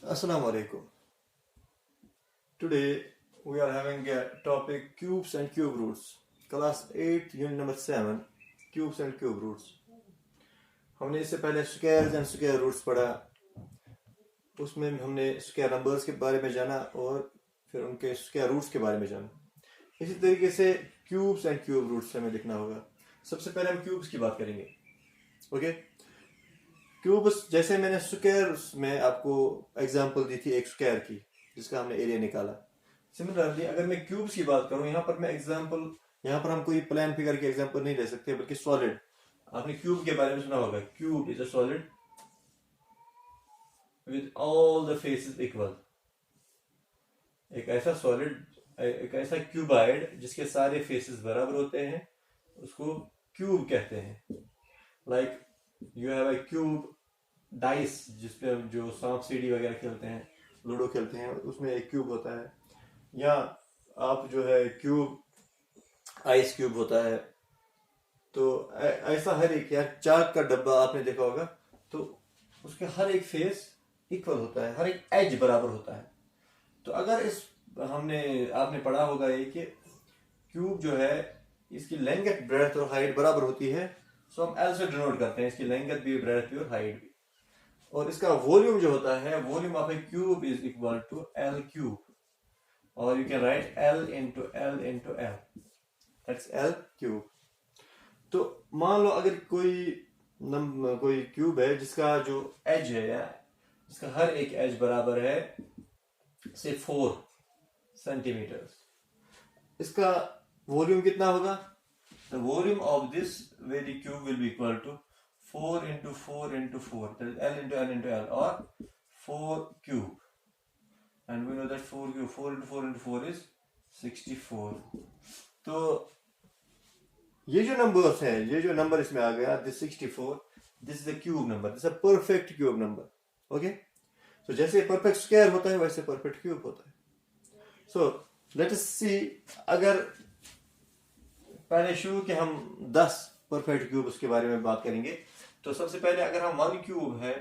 Assalamu alaikum. Today we are having a topic cubes and cube roots. Class 8 unit number 7 cubes and cube roots. हमने इससे पहले squares and square roots पढ़ा। उसमें हमने square numbers के बारे में जाना और फिर उनके स्क्वायर रूट्स के बारे में जाना। इसी तरीके से क्यूब्स एंड क्यूब रूट्स हमें लिखना होगा। सबसे पहले हम क्यूब्स की बात करेंगे। ओके, क्यूब्स जैसे मैंने स्क्वायर में आपको एग्जांपल दी थी एक स्क्वायर की जिसका हमने एरिया निकाला। सिमिलरली अगर मैं क्यूब्स की बात करूं, यहाँ पर मैं एग्जांपल, यहाँ पर हम कोई प्लान फिगर की एग्जांपल नहीं ले सकते बल्कि सॉलिड। आपने क्यूब के बारे में सुना होगा, cube is a solid with all the faces equal. एक ऐसा सॉलिड, एक ऐसा क्यूबाइड जिसके सारे फेसेस बराबर होते हैं, उसको क्यूब कहते हैं। Like you have a cube dice, जिसपे जो सांप सीढ़ी वगैरह खेलते हैं, लूडो खेलते हैं, उसमें एक क्यूब होता है। या आप जो है क्यूब, आइस क्यूब होता है। तो ऐसा हर एक, या चाक का डब्बा आपने देखा होगा, तो उसके हर एक फेस इक्वल होता है, हर एक एज बराबर होता है। तो अगर इस आपने पढ़ा होगा ये कि क्यूब जो है इसकी लेंथ, ब्रेड्थ और हाइट बराबर होती है, सो हम एल से डिनोट करते हैं इसकी लेंथ भी, ब्रेड्थ भी और हाइट भी। और इसका वॉल्यूम जो होता है, volume of a cube is equal to L cube, और you can write L into L into L, that's L cube. तो मान लो अगर कोई क्यूब है जिसका जो एज है, या जिसका हर एक एज बराबर है से 4 सेंटीमीटर, इसका वॉल्यूम कितना होगा? The volume of this very cube will be equal to 4 into 4 into 4, that is L into L into L, or 4 cube. And we know that 4 cube, 4 into 4 into 4 is 64. तो ये जो numbers है, ये जो number इसमें आ गया, this 64, this is a cube number, this is a perfect cube number. Okay? So जैसे perfect square होता है वैसे परफेक्ट क्यूब होता है। So let us see, अगर पहले शुरू के हम 10 परफेक्ट क्यूब्स के बारे में बात करेंगे। तो सबसे पहले अगर हम 1 क्यूब है,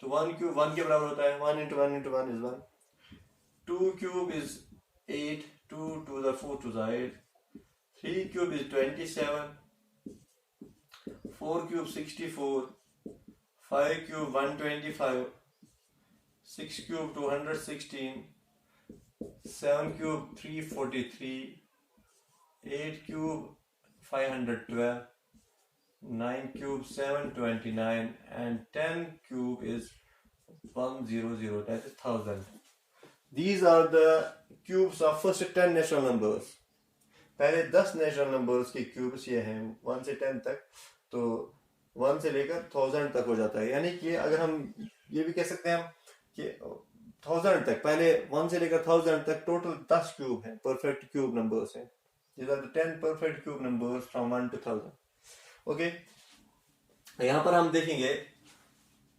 तो 1 क्यूब 1 के बराबर होता है, 1 into 1 into 1 is 1. 2 cube is 8, 2 to the 4 to the 8. 3 cube is 27, 4 cube 64, 5 cube 125, 6 cube 216, 7 cube 343, 8 cube 512, 9 cube 729, and 10 cube is 100, that is 1000. These are the cubes of first 10 natural numbers. पहले 10 natural numbers के cubes ये हैं 1 से 10 तक। तो 1 से लेकर 1000 तक हो जाता है, यानी कि अगर हम ये भी कह सकते हैं कि 1000 तक, पहले 1 से लेकर 1000 तक टोटल 10 क्यूब हैं, परफेक्ट क्यूब नंबर्स हैं। These are the 10 perfect cube numbers from 1 to 1000. Okay, यहाँ पर हम देखेंगे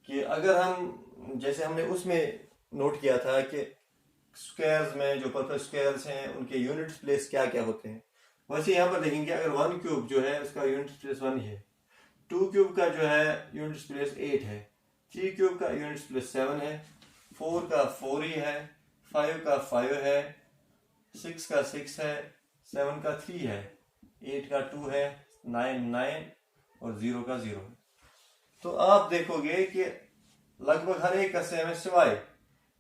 कि अगर हम, जैसे हमने उसमें नोट किया था कि स्क्वायर्स में जो परफेक्ट स्क्वायर्स हैं उनके यूनिट प्लेस क्या क्या होते हैं, वैसे यहाँ पर देखेंगे अगर 1 क्यूब जो है उसका यूनिट प्लेस 1 है, 2 क्यूब का जो है यूनिट प्लेस 8 है, 3 क्यूब का यूनिट प्लेस 7 है, 4 का 4 ही है, 5 का 5 है, 6 का 6 है, 7 का 3 है, 8 का 2 है, 9 9 और 0 का 0 है। तो आप देखोगे कि लगभग हर एक का सेम है, सिवाय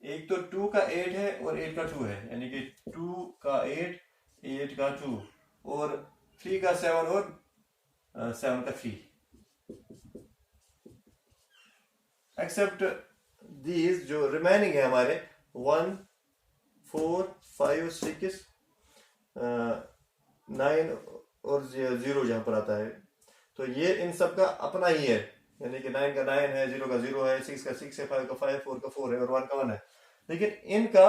एक तो 2 का 8 है और 8 का 2 है, यानी कि 2 का 8, 8 का 2, और 3 का 7 और 7 का 3। एक्सेप्ट दीज जो रिमेनिंग है हमारे 1 4 5 6 9 और 0 जहां पर आता है, तो ये इन सब का अपना ही है, यानी कि 9 का 9 है, 0 का 0 है, 6 का 6 है, 5 का 5, 4 का 4 है और 1 का 1 है। लेकिन इनका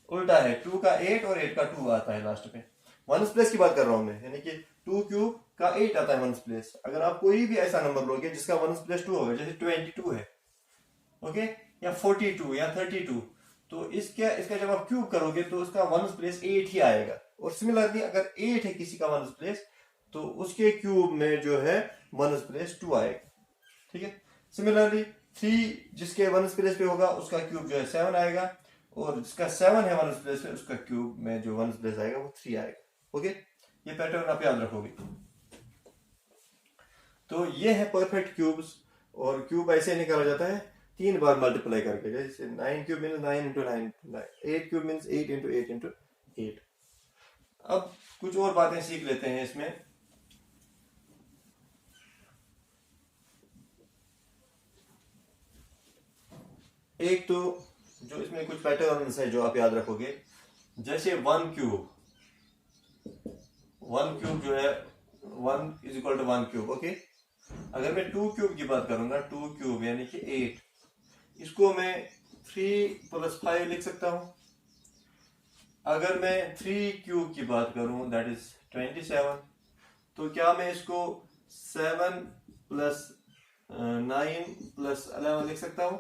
उल्टा है, 2 का 8 और 8 का 2 आता है लास्ट में। वंस प्लेस की बात कर रहा हूं मैं, यानी कि 2 क्यूब का 8 आता है वंस प्लेस। अगर आप कोई भी ऐसा नंबर लोगे जिसका वंस प्लेस 2 होगा, जैसे 22 है, ओके, या 42 या 32, तो इसका जब आप क्यूब करोगे तो उसका वंस प्लेस 8 ही आएगा। और सिमिलरली अगर 8 है किसी का वंस प्लेस, तो उसके क्यूब में जो है वंस प्लेस 2 आएगा। ठीक है। सिमिलरली 3 जिसके वंस प्लेस पे होगा उसका क्यूब जो है 7 आएगा, और जिसका 7 है वंस प्लेस पे उसका क्यूब में जो वंस प्लेस आएगा वो 3 आएगा। ओके, ये पैटर्न आप याद रखोगे। तो ये है परफेक्ट क्यूब्स, और क्यूब ऐसे निकाला जाता है 3 बार मल्टीप्लाई करके। जैसे 9 cube means 9 into 9, 8 cube means 8 into 8 into 8। अब कुछ और बातें सीख लेते हैं इसमें। एक तो जो इसमें कुछ पैटर्न्स है जो आप याद रखोगे, जैसे 1 क्यूब जो है 1 is equal to 1 cube. Okay, अगर मैं 2 क्यूब की बात करूंगा, 2 क्यूब यानी कि 8, इसको मैं 3 प्लस 5 लिख सकता हूं। अगर मैं 3 क्यूब की बात करूं दैट इज 27, तो क्या मैं इसको 7 प्लस 9 प्लस 11 लिख सकता हूं?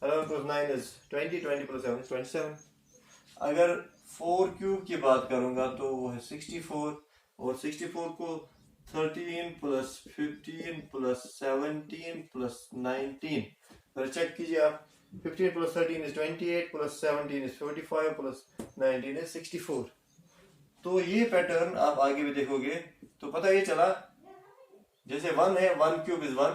11 प्लस 9 इज 20, 20 प्लस 7 इज 27। अगर 4 क्यूब की बात करूंगा तो वो है 64, और 64 को 13 प्लस 15 प्लस 17 प्लस 19 पर चेक कीजिए आप। 15 plus 13 is 28 plus 17 is 45 plus 19 is 64। तो ये पैटर्न आप आगे भी देखोगे तो पता ये चला, जैसे 1 है, 1 क्यूब इज 1,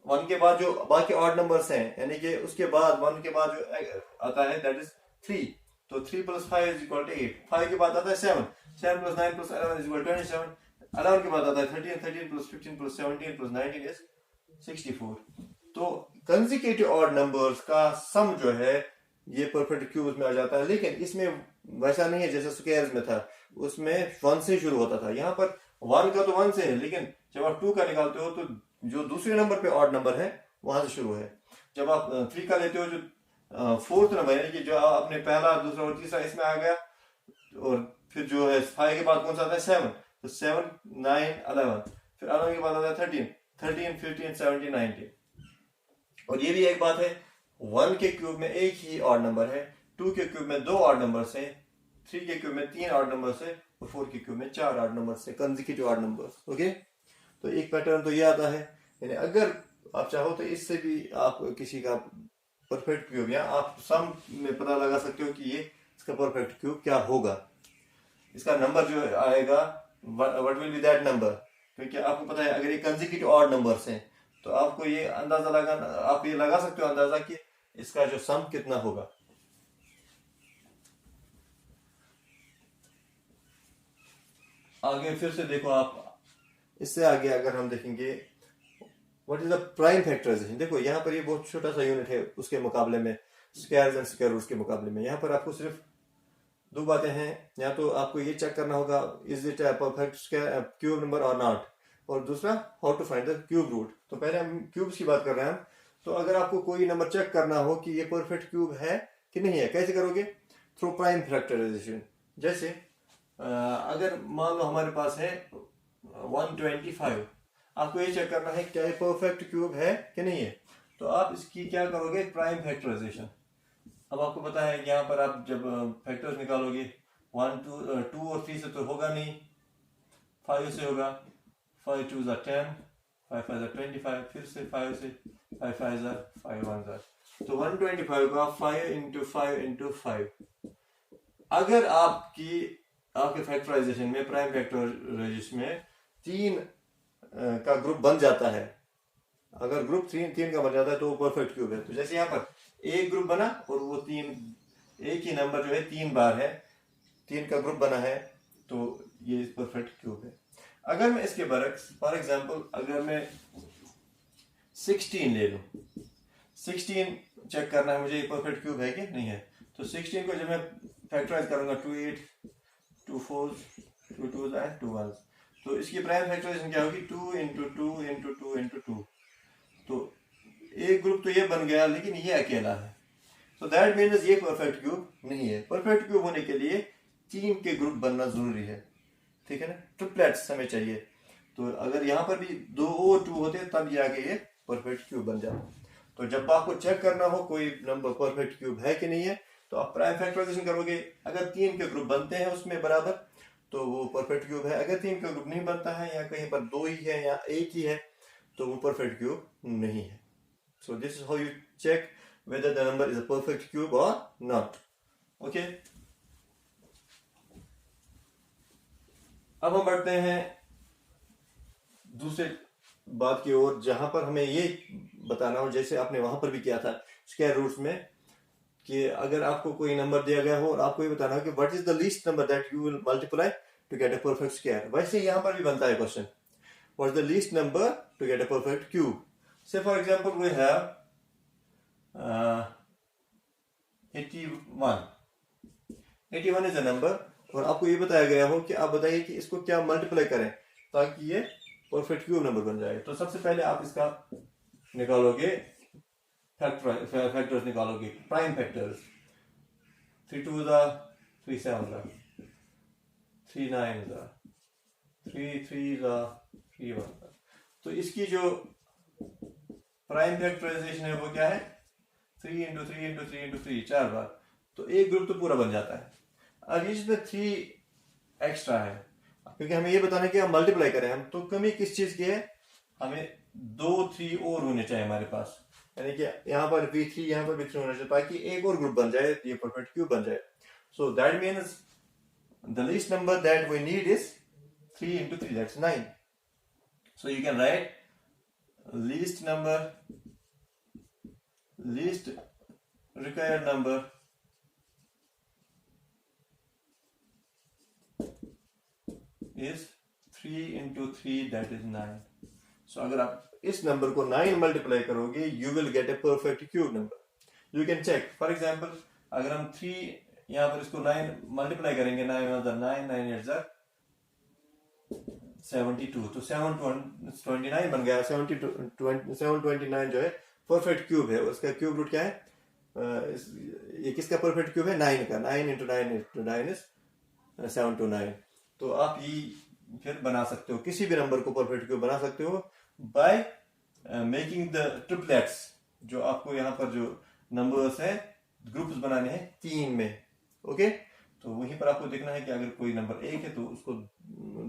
1 के बाद जो बाकी ऑड नंबर्स हैं यानी कि उसके बाद 1 के बाद जो आता है दैट इज 3, तो 3 प्लस 5 इज इक्वल टू 8, 5 के बाद आता है 7, 7 plus 9 plus 11 is equal to 27, 11 के बाद आता है 13, 13 प्लस 15 प्लस 17 प्लस 19 इज 64। तो कंसेक्यूटिव ऑड नंबर्स का सम जो है ये परफेक्ट क्यूब्स में आ जाता है, लेकिन इसमें वैसा नहीं है जैसे स्क्वायर्स में था, उसमें 1 से शुरू होता था। यहाँ पर 1 का तो 1 से है, लेकिन जब आप 2 का निकालते हो तो जो दूसरे नंबर पे ऑड नंबर है वहां से शुरू है। जब आप 3 का लेते हो, जो फोर्थ नंबर यानी कि जो आपने पहला, दूसरा और तीसरा इसमें आ गया, और फिर जो है 5 के बाद कौन सा आता है 7, तो 7, 9, 11, फिर 11 के बाद आता है 13, 13, 15, 17, 19। और ये भी एक बात है, 1 के क्यूब में एक ही ऑड नंबर है, 2 के क्यूब में 2 ऑड नंबर है, 3 के क्यूब में 3 ऑड नंबर है, और 4 के क्यूब में 4 ऑड नंबर है, कंसेक्यूटिव ऑड नंबर्स। ओके, तो एक पैटर्न तो ये आता है। यानी अगर आप चाहो तो इससे भी आप किसी का परफेक्ट क्यूब या आप सम में पता लगा सकते हो कि ये इसका परफेक्ट क्यूब क्या होगा। इसका नंबर जो आएगा what will be that number, क्योंकि आपको पता है अगर ये कंसेक्यूटिव ऑड नंबर्स हैं तो आपको ये अंदाजा लगाना, आप ये लगा सकते हो अंदाजा कि इसका जो सम कितना होगा। आगे फिर से देखो आप, इससे आगे अगर हम देखेंगे what is the prime factorization, देखो यहाँ पर ये बहुत छोटा सा यूनिट है उसके मुकाबले में, स्क्वायर्स एंड स्क्वायर रूट्स के मुकाबले में। यहाँ पर आपको सिर्फ 2 बातें हैं, या तो आपको ये चेक करना होगा is it a perfect cube number or not, और दूसरा how to find the cube root. तो पहले हम क्यूब्स की बात कर रहे हैं। तो अगर आपको कोई नंबर चेक करना हो कि ये परफेक्ट क्यूब है कि नहीं है, कैसे करोगे? Through prime factorization. जैसे अगर मान लो हमारे पास है 125, आपको ये चेक करना है क्या ये परफेक्ट क्यूब है कि नहीं है, तो आप इसकी क्या करोगे? Prime factorization. अब आपको पता है यहाँ पर आप जब फैक्टर्स निकालोगे 1, 2 और 3 से तो होगा नहीं, 5 से होगा, 5 2 are 10, 5 5 are 25, फिर से 5 से 5 5 are 5 1 are, तो 125 का 5 इंटू 5 इंटू 5। अगर आपके फैक्टराइजेशन में, प्राइम फैक्टराइजेशन में 3 का ग्रुप बन जाता है, अगर ग्रुप 3 का बन जाता है तो वो परफेक्ट क्यूब है। तो जैसे यहाँ पर एक ग्रुप बना और वो 3, एक ही नंबर जो है 3 बार है, 3 का ग्रुप बना है, तो ये परफेक्ट क्यूब है। अगर मैं इसके बरक्स, फॉर एग्जांपल अगर मैं 16 ले लूं, 16 चेक करना है मुझे ये परफेक्ट क्यूब है कि नहीं है, तो 16 को जब मैं फैक्टराइज करूंगा 2 8 2 4 2 2 एंड 2 1, तो इसकी प्राइम फैक्टराइजेशन क्या होगी? 2 इंटू 2 इंटू 2 इंटू 2। तो एक ग्रुप तो ये बन गया, लेकिन ये अकेला है, तो दैट मीन्स ये परफेक्ट क्यूब नहीं है। परफेक्ट क्यूब होने के लिए 3 के ग्रुप बनना जरूरी है, ठीक है ना? ट्रिपलेट्स हमें चाहिए। तो अगर यहाँ पर भी 2 और 2 होते तब जाके ये परफेक्ट क्यूब बन जाता। तो जब आपको चेक करना हो कोई नंबर परफेक्ट क्यूब है कि नहीं है, तो आप प्राइम फैक्टराइजेशन करोगे। अगर 3 के ग्रुप बनते हैं उसमें बराबर, तो वो परफेक्ट क्यूब है। अगर 3 का ग्रुप नहीं बनता है, या कहीं पर 2 ही है या 1 ही है, तो वो परफेक्ट क्यूब नहीं है। So this is how you check whether the number is a perfect cube or not. Okay. अब हम बढ़ते हैं दूसरे बात की ओर, जहां पर हमें ये बताना हो, जैसे आपने वहां पर भी किया था स्क्वायर रूट्स में, कि अगर आपको कोई नंबर दिया गया हो और आपको ये बताना हो कि what is the least number that you will multiply to get a perfect square, वैसे यहां पर भी बनता है question, what is the least number to get a perfect cube. So for example we have 81. 81 is a number, और आपको ये बताया गया हो कि आप बताइए कि इसको क्या मल्टीप्लाई करें ताकि ये परफेक्ट क्यूब नंबर बन जाए. तो सबसे पहले आप इसका निकालोगे, फैक्टर्स निकालोगे, प्राइम फैक्टर्स. 3 2 3 7 3 9 3 3 3 1. तो इसकी जो प्राइम फैक्टराइजेशन है वो क्या है, 3 इंटू 3 इंटू 3 इंटू 3, 4 बार. तो एक ग्रुप तो पूरा बन जाता है. अब ये जिसमें 3 एक्स्ट्रा है, क्योंकि हमें ये बताना है कि हम मल्टीप्लाई करें, हम तो कमी किस चीज की है, हमें 2 3 और होने चाहिए हमारे पास, यानी कि यहाँ पर भी 3, यहाँ पर भी 3 होना चाहिए ताकि एक और ग्रुप बन जाए, ये परफेक्ट क्यूब बन जाए. So that means the least number that we need is 3 into 3, that's 9. So you can write least required number is 3 into 3, that is 9. So अगर आप इस नंबर को 9 मल्टीप्लाई करोगे, you will get a perfect cube number. You can check. For example, अगर हम 3 यहाँ पर इसको 9 मल्टीप्लाई करेंगे, 9 9 9 8 72, तो 729 बन गया. 729 जो है परफेक्ट क्यूब है. उसका क्यूब रूट क्या है, ये किसका परफेक्ट क्यूब है, 9 का. 9 into 9 into 9 is 729. तो आप ये फिर बना सकते हो, किसी भी नंबर को परफेक्ट क्यूब बना सकते हो बाय मेकिंग द ट्रिपलेट्स. जो आपको यहाँ पर जो नंबर्स है ग्रुप्स बनाने हैं 3 में. ओके. तो वहीं पर आपको देखना है कि अगर कोई नंबर 1 है तो उसको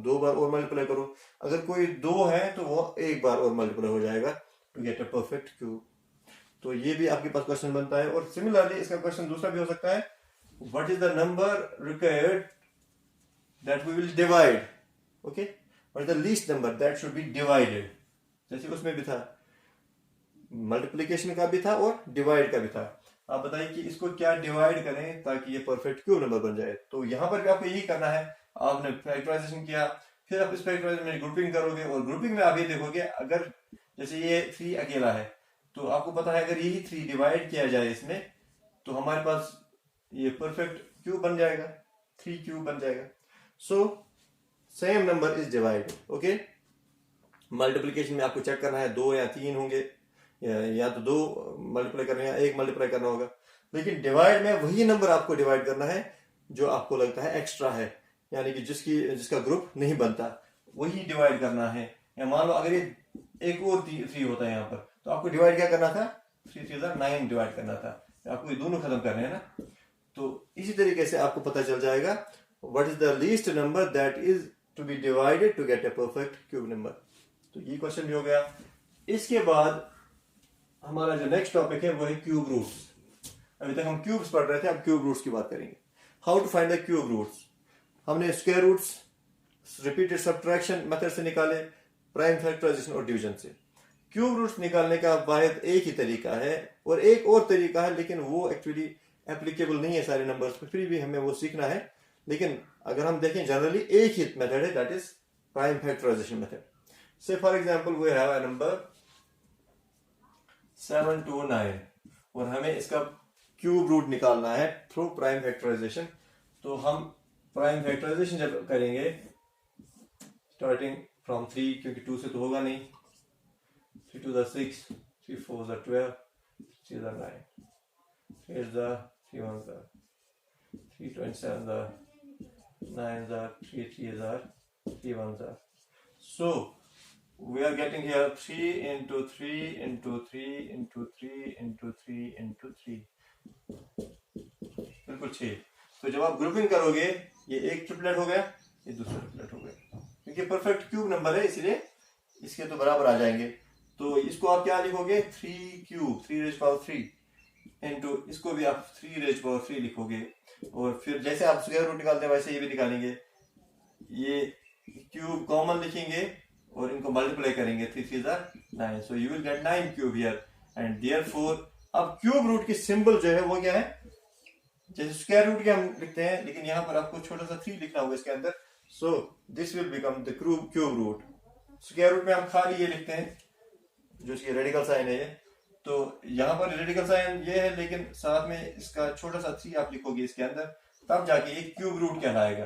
2 बार और मल्टीप्लाई करो, अगर कोई 2 है तो वो 1 बार और मल्टीप्लाई हो जाएगा to get a perfect cube. तो ये भी आपके पास क्वेश्चन बनता है. और सिमिलरली इसका क्वेश्चन दूसरा भी हो सकता है, what is the number required that we will divide. Okay. What is the least number that should be divided. जैसे उसमें भी था, मल्टीप्लीकेशन का भी था और डिवाइड का भी था. आप बताइए कि इसको क्या डिवाइड करें ताकि ये परफेक्ट क्यूब नंबर बन जाए. तो यहां पर भी आपको यही करना है. आपने फैक्टराइजेशन किया, फिर आप इस फैक्टराइजेशन में ग्रुपिंग करोगे, और ग्रुपिंग में आप ये देखोगे, अगर जैसे ये 3 अकेला है तो आपको पता है अगर यही 3 डिवाइड किया जाए इसमें तो हमारे पास ये परफेक्ट क्यूब बन जाएगा, 3 क्यूब बन जाएगा. So same number is divided. Okay. Multiplication में आपको चेक करना है 2 या 3 होंगे, या तो 2 मल्टीप्लाई करना है या 1 मल्टीप्लाई करना होगा. लेकिन डिवाइड में वही नंबर आपको डिवाइड करना है जो आपको लगता है एक्स्ट्रा है, यानी कि जिसका ग्रुप नहीं बनता, वही डिवाइड करना है. या मान लो अगर ये एक और 3 होता है यहाँ पर, तो आपको डिवाइड क्या करना था, 3 3 9 डिवाइड करना था. आपको ये दोनों खत्म करने हैं ना. तो इसी तरीके से आपको पता चल जाएगा what is the least number that is to be divided to get a perfect cube number. तो ये क्वेश्चन भी हो गया. इसके बाद हमारा जो नेक्स्ट टॉपिक है वो है क्यूब रूट्स. अभी तक हम क्यूब्स पढ़ रहे थे, अब क्यूब रूट्स की बात करेंगे. How to find the cube roots. हमने square roots repeated subtraction method से निकाले, प्राइम फैक्टराइजेशन और डिवीजन से. क्यूब रूट्स निकालने का वाहिद एक ही तरीका है, और एक और तरीका है लेकिन वो एक्चुअली एप्लीकेबल नहीं है सारे नंबर्स पर, फिर भी हमें वो सीखना है. लेकिन अगर हम देखें जनरली एक ही मेथड है, that is prime factorization method. So for example we have a number 729 और हमें इसका क्यूब रूट निकालना है थ्रू प्राइम फैक्टराइजेशन. तो हम प्राइम फैक्टराइजेशन जब करेंगे स्टार्टिंग फ्रॉम 3, क्योंकि 2 से तो होगा नहीं. 3 2 6, 3 4 12, 3 9, 8 3 1 3 27 9 3 3 3 1. So we are getting here 3 into 3 into 3 into 3 into 3 into 3, बिल्कुल 6. तो जब आप ग्रुपिंग करोगे, ये एक ट्रिपलेट हो गया, ये दूसरा ट्रिपलेट हो गया, क्योंकि परफेक्ट क्यूब नंबर है इसलिए इसके तो बराबर आ जाएंगे. तो इसको आप क्या लिखोगे, 3 क्यूब 3 रेज पावर 3 इंटू इसको भी आप 3 रेज पावर 3 लिखोगे, और फिर जैसे आप स्क्वायर रूट निकालते हैं वैसे ये भी निकालेंगे, ये क्यूब कॉमन लिखेंगे और इनको मल्टीप्लाई करेंगे, 3 3 9, so you will get 9 cube here and therefore अब क्यूब रूट की सिंबल जो है वो क्या है, जैसे स्क्वायर रूट के हम लिखते हैं लेकिन यहाँ पर आपको छोटा सा 3 लिखना होगा इसके अंदर, so this will become the cube root. Square root में हम खाली ये लिखते हैं जो इसकी रेडिकल साइन है ये, तो यहाँ पर रेडिकल साइन ये है लेकिन साथ में इसका छोटा सा 3 आप लिखोगे इसके अंदर, तब जाके ये क्यूब रूट कहलाएगा।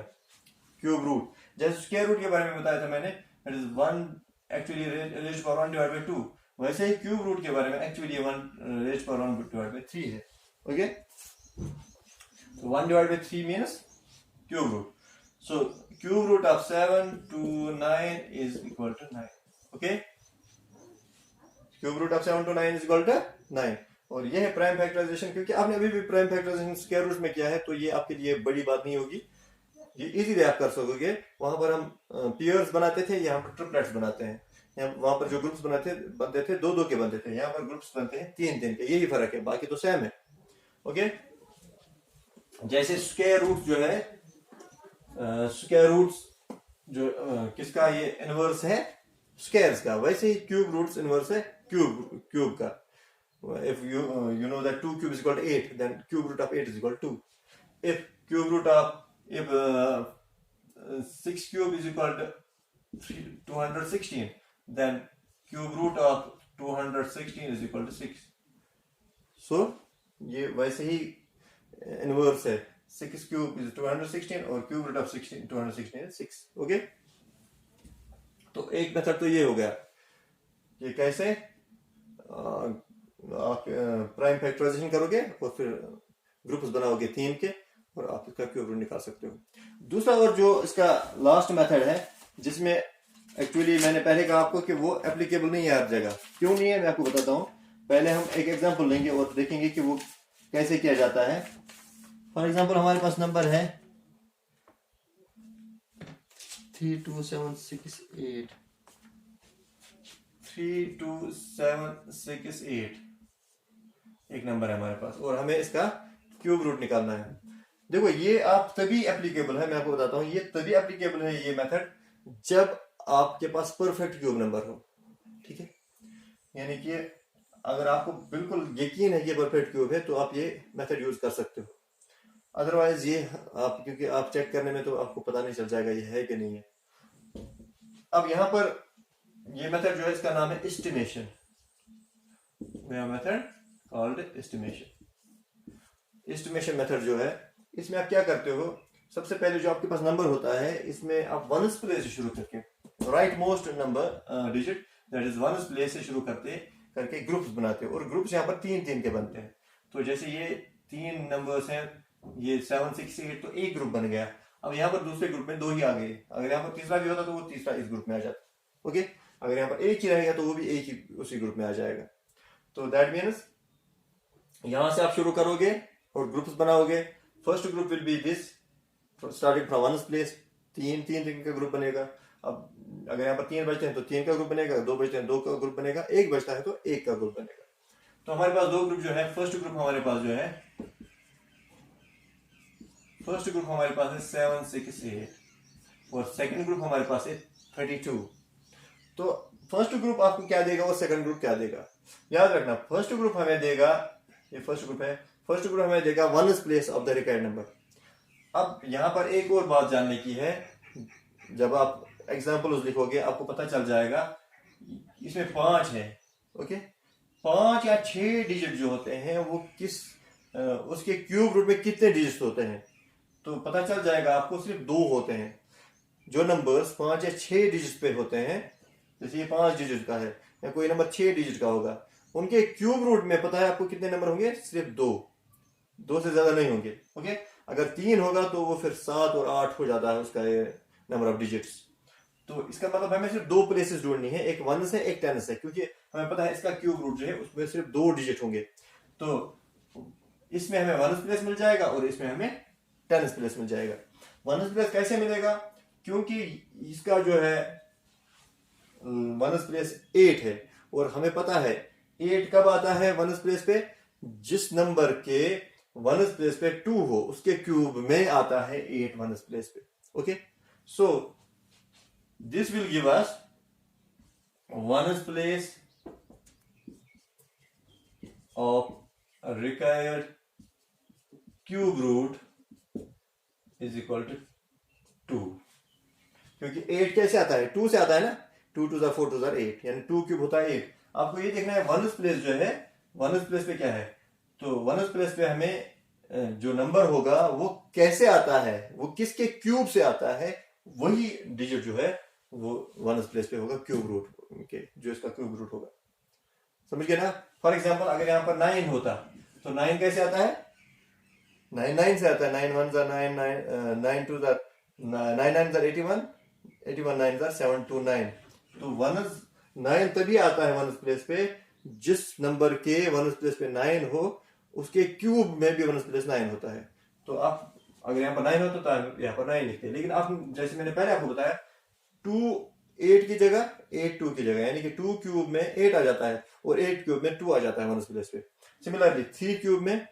क्यूब रूट जैसे स्क्वायर रूट के बारे में बताया था मैंने, it is 1 actually raise power 1 divide by 2, वैसे ही क्यूब रूट के बारे में एक्चुअली 1 रेज पावर 1 डिवाइड बाय 3 है। Okay, so 1 divided by 3 means cube root. So cube root of 7 to 9 is equal to 9. Okay? Cube root of 7 to 9 is equal to 9. और ये है प्राइम फैक्टराइजेशन, क्योंकि आपने अभी भी प्राइम फैक्टराइजेशन स्क्वायर रूट में किया है तो ये आपके लिए बड़ी बात नहीं होगी, ये इजीली आप कर सकोगे। वहां पर हम पेयर्स बनाते थे, यहाँ पर ट्रिपलेट्स बनाते हैं। वहां पर जो ग्रुप्स बनते थे 2 2 के बनते थे, यहाँ पर ग्रुप्स बनते हैं 3 3 के, यही फर्क है, बाकी तो सेम है। ओके, जैसे स्क्वायर रूट जो है, स्क्वायर रूट्स जो किसका ये इनवर्स है, स्क्वायर्स का, वैसे ही क्यूब रूट्स इनवर्स है क्यूब का। if you know that 2 cube is equal to 8, then cube root of 8 is equal to 2. If 6 cube is equal to 216, then cube root of 216 is equal to 6. So ये वैसे ही inverse है, 6 cube is 216 और cube root of 216 is 6। Okay, तो एक method तो ये हो गया कि कैसे आप प्राइम फैक्टराइजेशन करोगे और फिर ग्रुप्स बनाओगे 3 के और आप इसका क्यूब रूट निकाल सकते हो। दूसरा और जो इसका लास्ट मेथड है, जिसमें एक्चुअली मैंने पहले कहा आपको कि वो एप्लीकेबल नहीं है हर जगह। क्यों नहीं है मैं आपको बताता हूँ। पहले हम एक एग्जांपल लेंगे और देखेंगे कि वो कैसे किया जाता है। फॉर एग्जांपल हमारे पास नंबर है 32768 एक नंबर है हमारे पास और हमें इसका क्यूब रूट निकालना है। देखो ये आप तभी एप्लीकेबल है, मैं आपको बताता हूँ, ये तभी एप्लीकेबल है ये मेथड जब आपके पास परफेक्ट क्यूब नंबर हो। ठीक है, यानी कि अगर आपको बिल्कुल यकीन है कि परफेक्ट क्यूब है तो आप ये मेथड यूज कर सकते हो। अदरवाइज ये आप, क्योंकि आप चेक करने में तो आपको पता नहीं चल जाएगा ये है कि नहीं है। अब यहाँ पर ये मेथड जो है इसका नाम है estimation, method called estimation. Estimation method जो है इसमें आप क्या करते हो, सबसे पहले जो आपके पास नंबर होता है इसमें आप वंस प्लेस से शुरू करके right most number digit that is ones place से शुरू करके ग्रुप्स बनाते हो और ग्रुप्स यहाँ पर 3 3 के बनते हैं। तो जैसे ये 3 नंबर्स हैं, ये 7 6 8, तो एक ग्रुप बन गया। अब यहाँ पर दूसरे ग्रुप में 2 ही आ गए, अगर यहाँ पर तीसरा भी होता तो वो तीसरा इस ग्रुप में आ जाता। ओके, अगर यहाँ पर एक ही रहेगा तो वो भी एक ही उसी ग्रुप में आ जाएगा। तो दैट मीन्स यहां से आप शुरू करोगे और ग्रुप्स बनाओगे। First group will be this, starting from ones place, 3 3 का ग्रुप बनेगा। अब अगर यहाँ पर 3 बचते हैं तो 3 का ग्रुप बनेगा, 2 बचते हैं 2 का ग्रुप बनेगा, 1 बचता है तो 1 का ग्रुप बनेगा। तो हमारे पास 2 ग्रुप जो है, फर्स्ट ग्रुप हमारे पास जो है 7 6 8 और सेकंड ग्रुप हमारे पास है 32। तो फर्स्ट ग्रुप आपको क्या देगा और सेकंड ग्रुप क्या देगा, याद रखना। फर्स्ट ग्रुप हमें देगा, ये फर्स्ट ग्रुप है, फर्स्ट ग्रुप हमें देगा once place of the required number. अब यहां पर एक और बात जानने की है, जब आप एग्जाम्पल लिखोगे आपको पता चल जाएगा इसमें 5 है। ओके, 5 या 6 डिजिट जो होते हैं वो किस उसके क्यूब रूट में कितने डिजिट होते हैं तो पता चल जाएगा आपको। सिर्फ 2 होते हैं जो नंबर्स 5 या 6 डिजिट पे होते हैं, जैसे ये 5 डिजिट का है या कोई नंबर 6 डिजिट का होगा, उनके क्यूब रूट में पता है आपको कितने नंबर होंगे, सिर्फ 2 से ज्यादा नहीं होंगे। ओके, अगर 3 होगा तो वो फिर 7 और 8 हो जाता है उसका ये नंबर ऑफ डिजिट्स। तो इसका मतलब हमें सिर्फ 2 प्लेसेस ढूंढनी है, एक 1 से एक 10 से, क्योंकि हमें पता है इसका क्यूब रूट जो है उसमें सिर्फ 2 डिजिट होंगे। तो इसमें हमें 1 प्लेस मिल जाएगा और इसमें हमें 10 प्लेस मिल जाएगा। 1 प्लेस कैसे मिलेगा, क्योंकि इसका जो है 1 प्लेस 8 है और हमें पता है 8 कब आता है वनस प्लेस पे, जिस नंबर के वनस प्लेस पे 2 हो उसके क्यूब में आता है 8 वनस प्लेस पे. Okay, so this will give us वनस place of a required cube root is equal to 2. क्योंकि 8 कैसे आता है, 2 से आता है ना, 2 2 4 2 8, यानी 2 क्यूब होता है 8. आपको ये देखना है वनस प्लेस जो है, वनस प्लेस पे क्या है, तो वनस प्लेस पे हमें जो नंबर होगा वो कैसे आता है, वो किसके क्यूब से आता है, वही डिजिट जो है वो वनस प्लेस पे होगा क्यूब रूट के, जो इसका क्यूब रूट होगा. समझ गए ना. फॉर एग्जाम्पल अगर यहाँ पर 9 होता तो 9 कैसे आता है, 9 9 से आता है, 9 1 9 9 2 9 9 81, 81 9 729. तो वनस 9 तभी आता है वनस प्लेस पे जिस नंबर के वनस प्लेस पे 9 हो उसके क्यूब में भी वनस प्लेस 9 होता है. तो आप अगर यहाँ पर 9 होता तो यहाँ पर 9 लिखते हैं, लेकिन आप जैसे मैंने पहले आपको बताया 2 8 की जगह 8 2 की जगह, यानी कि 2 क्यूब में 8 आ जाता है और 8 क्यूब में 2 आ जाता है वनस प्लेस पे. सिमिलरली 3 क्यूब में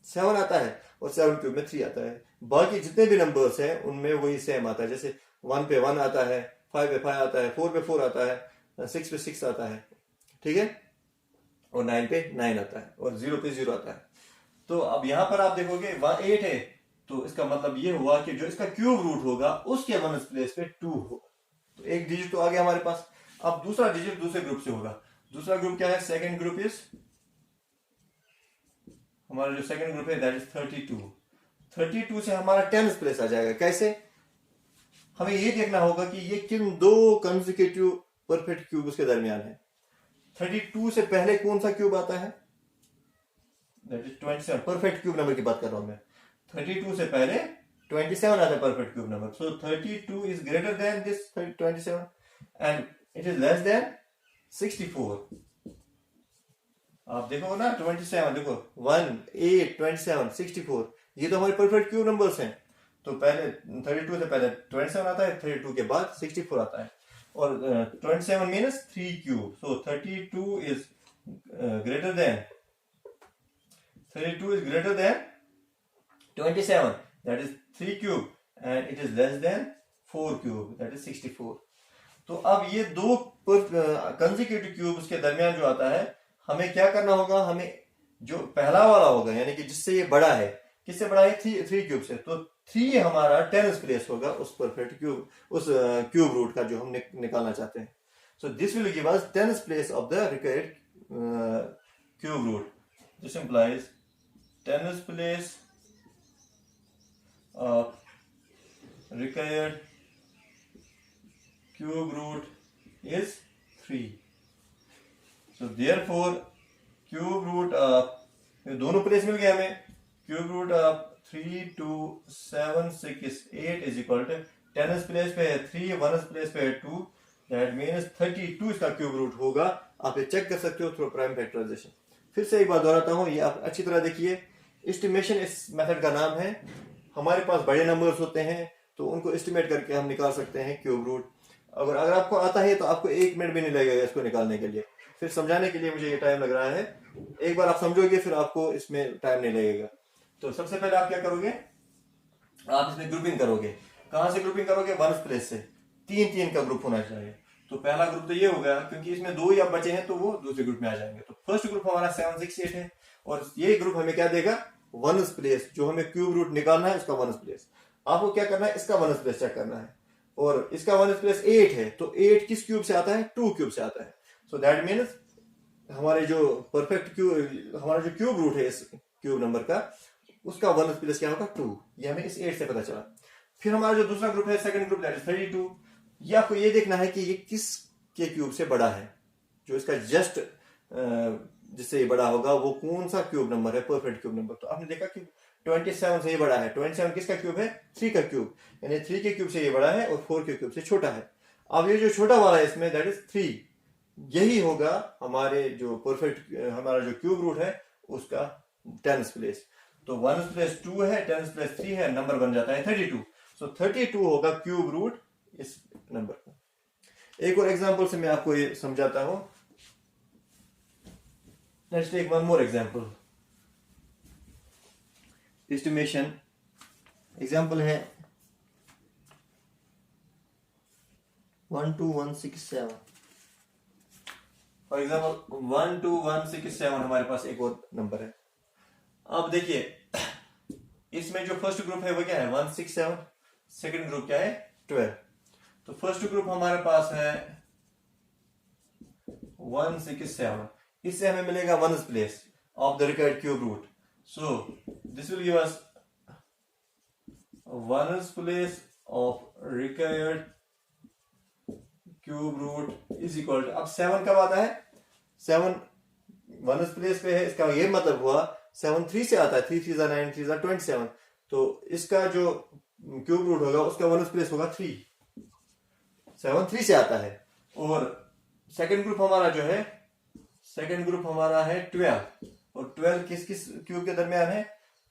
7 आता है और 7 क्यूब में 3 आता है. बाकी जितने भी नंबर्स हैं उनमें वही सेम आता है, जैसे 1 पे 1 आता है, 5 पे 5 आता है, 4 पे 4 आता है, 6 पे 6 आता है, ठीक है, और 9 पे 9 आता है और 0 पे 0 आता है. तो अब यहां पर आप देखोगे 8 है, तो इसका मतलब ये हुआ कि जो इसका क्यूब रूट होगा उसके वनस प्लेस पे 2 होगा. तो एक डिजिट तो आ गया हमारे पास. अब दूसरा डिजिट दूसरे ग्रुप से होगा. दूसरा ग्रुप क्या है, सेकंड ग्रुप इज, हमारा जो सेकंड ग्रुप है दैट इज 32. 32 से हमारा 10th प्लेस आ जाएगा. कैसे, हमें ये देखना होगा कि ये किन दो कंसेक्यूटिव परफेक्ट क्यूब के दरमियान है. 32 से पहले कौन सा क्यूब आता है, that is 27. Perfect cube number की बात कर रहा हूं मैं. 32 से पहले 27 आता है perfect cube number. So 32 is greater than this 27 and it is less than 64. आप देखो ना 27, देखो 1 8 27 64, ये तो हमारे परफेक्ट क्यूब नंबर्स हैं. तो पहले 32 से पहले 27 आता है, 32 के बाद 64 आता है, और 27 means 3 cube. So 32 is greater than 27, that is 3 cube, and it is less than 4 cube, that is 64. तो अब ये दो कंसेक्यूटिव क्यूब्स के दरमियान जो आता है, हमें क्या करना होगा, हमें जो पहला वाला होगा यानी कि जिससे ये बड़ा है, किससे बड़ा है, 3 क्यूब से, तो 3 हमारा 10th प्लेस होगा उस परफेक्ट क्यूब, उस क्यूब रूट का जो हम निकालना चाहते हैं. So this will give us 10th place of the required cube root. This implies 10th place of required cube root is 3. So therefore cube root of, दोनों प्लेस मिल गए हमें, cube root of 3 2 7 6 8 is equal to 10th place पे है 3, 1st place पे है 2, that means 32 इसका cube root होगा. आप ये चेक कर सकते हो थ्रू प्राइम फैक्टराइजेशन. फिर से एक बात दोहराता हूं, ये आप अच्छी तरह देखिए. एस्टिमेशन इस मेथड का नाम है. हमारे पास बड़े नंबर्स होते हैं तो उनको एस्टिमेट करके हम निकाल सकते हैं क्यूब रूट. अगर आपको आता है तो आपको 1 मिनट भी नहीं लगेगा इसको निकालने के लिए. फिर समझाने के लिए मुझे ये टाइम लग रहा है, एक बार आप समझोगे फिर आपको इसमें टाइम नहीं लगेगा. तो सबसे पहले आप क्या करोगे, आप इसमें ग्रुपिंग करोगे. कहां से ग्रुपिंग करोगे, वनस प्लेस से. 3 का ग्रुप होना चाहिए. तो पहला ग्रुप तो ये हो गया, क्योंकि इसमें 2 या बचे हैं तो वो दूसरे ग्रुप में आ जाएंगे. तो फर्स्ट ग्रुप हमारा 7 6 8 है, और ये ग्रुप हमें क्या देगा, वनस प्लेस. जो हमें क्यूब रूट निकालना है उसका वनस प्लेस. आपको क्या करना है, इसका वनस प्लेस चेक करना है, और इसका वनस प्लेस 8 है, तो 8 किस क्यूब से आता है, 2 क्यूब से आता है. सो दैट मीन्स हमारे जो परफेक्ट क्यूब, हमारा जो क्यूब रूट है इस क्यूब नंबर का, उसका वनस प्लेस क्या होगा, 2. ये हमें इस 8 से पता चला. फिर हमारा जो दूसरा ग्रुप है, सेकंड ग्रुप, दैट इज 32. ये आपको ये देखना है कि ये किस के क्यूब से बड़ा है. जो इसका जस्ट जिससे ये बड़ा होगा वो कौन सा क्यूब नंबर है, परफेक्ट क्यूब नंबर. तो आपने देखा कि 27 से ये बड़ा है. 27 किसका क्यूब है, 3 का क्यूब, यानी 3 के क्यूब से ये बड़ा है और 4 के क्यूब से छोटा है. अब ये जो छोटा वाला है इसमें, दैट इज 3, यही होगा हमारे जो परफेक्ट, हमारा जो क्यूब रूट है उसका 10th प्लेस. तो 1st प्लेस 2 है, 10th प्लेस 3 है, नंबर बन जाता है 32. सो 32 होगा क्यूब रूट इस नंबर का. एक और एग्जांपल से मैं आपको ये समझाता हूं. Let's take one more example. Estimation example है 12167. फॉर एग्जाम्पल 12167 हमारे पास एक और नंबर है. अब देखिए इसमें जो फर्स्ट ग्रुप है वो क्या है 167, सेकंड ग्रुप क्या है 12. तो फर्स्ट ग्रुप हमारे पास है 167. इससे हमें मिलेगा ones place of the required cube root. So this will give us ones place of required cube root is equal to, अब 7 कब आता है, 7 वंस प्लेस पे है, इसका ये मतलब हुआ 7 3 से आता है, 3 3 9 3 27. तो इसका जो क्यूब रूट होगा उसका वंस प्लेस होगा 3. 7 3 से आता है. और सेकंड ग्रुप हमारा जो है, सेकंड ग्रुप हमारा है 12. और 12 किस किस क्यूब के दरमियान है,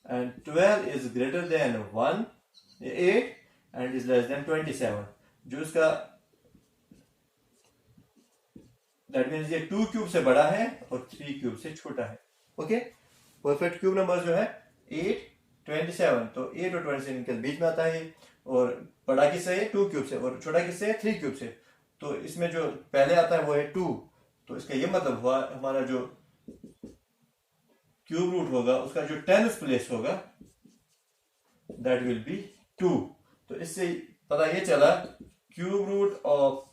and 12 is greater than 1 8 and is less than 27. जो इसका दैट मीन्स ये 2 क्यूब से बड़ा है और 3 क्यूब से छोटा है. ओके, परफेक्ट क्यूब नंबर जो है 8 27. तो 8 और 27 के बीच में आता है. और बड़ा किससे है 2 क्यूब से, और छोटा किससे है 3 क्यूब से. तो इसमें जो पहले आता है वो है 2. तो इसका ये मतलब हुआ हमारा जो क्यूब रूट होगा उसका जो 10th प्लेस होगा दैट विल बी 2. तो इससे पता ये चला cube root of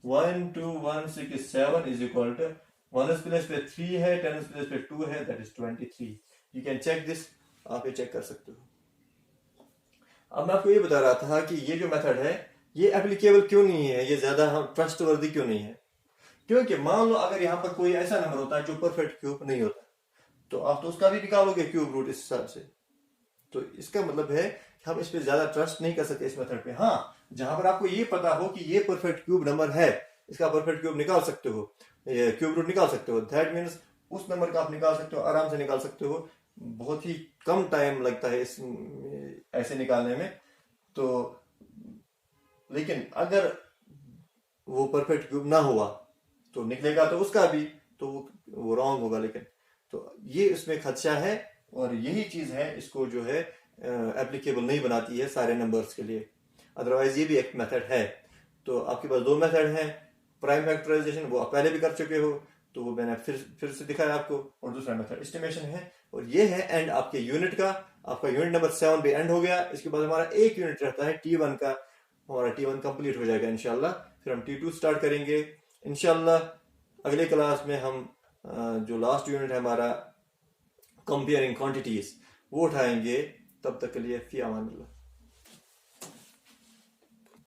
12167 is equal to 1th place पे 3 है, 10th प्लेस पे 2 है, that is 23. You can check this, आप ये चेक कर सकते हो. अब मैं आपको ये बता रहा था कि ये जो मेथड है ये एप्लीकेबल क्यों नहीं है, ये ज्यादा हम ट्रस्टवर्दी क्यों नहीं है. क्योंकि मान लो अगर यहाँ पर कोई ऐसा नंबर होता है जो परफेक्ट क्यूब नहीं होता, तो आप तो उसका भी निकालोगे क्यूब रूट इस हिसाब से. तो इसका मतलब है कि हम इस पे ज्यादा ट्रस्ट नहीं कर सकते इस मेथड पे. हाँ, जहां पर आपको ये पता हो कि ये परफेक्ट क्यूब नंबर है, इसका परफेक्ट क्यूब निकाल सकते हो, क्यूब रूट निकाल सकते हो, दैट मीन्स उस नंबर का आप निकाल सकते हो, आराम से निकाल सकते हो. बहुत ही कम टाइम लगता है इस ऐसे निकालने में. तो लेकिन अगर वो परफेक्ट क्यूब ना हुआ तो निकलेगा तो उसका भी, तो वो रॉन्ग होगा. लेकिन तो ये इसमें खदशा है, और यही चीज है इसको जो है एप्लीकेबल नहीं बनाती है सारे नंबर्स के लिए. अदरवाइज ये भी एक मेथड है. तो आपके पास 2 मेथड हैं. प्राइम फैक्टराइजेशन वो आप पहले भी कर चुके हो, तो वो मैंने फिर से दिखाया आपको. और दूसरा मेथड एस्टिमेशन है, और ये है एंड आपके यूनिट का. आपका यूनिट नंबर 7 भी एंड हो गया. इसके बाद हमारा एक यूनिट रहता है T1 का. हमारा T1 कंप्लीट हो जाएगा इंशाल्लाह. फिर हम T2 स्टार्ट करेंगे इंशाल्लाह. अगले क्लास में हम जो लास्ट यूनिट है हमारा कंपेयरिंग क्वांटिटीज वो उठाएंगे. तब तक के लिए फी अमान अल्लाह.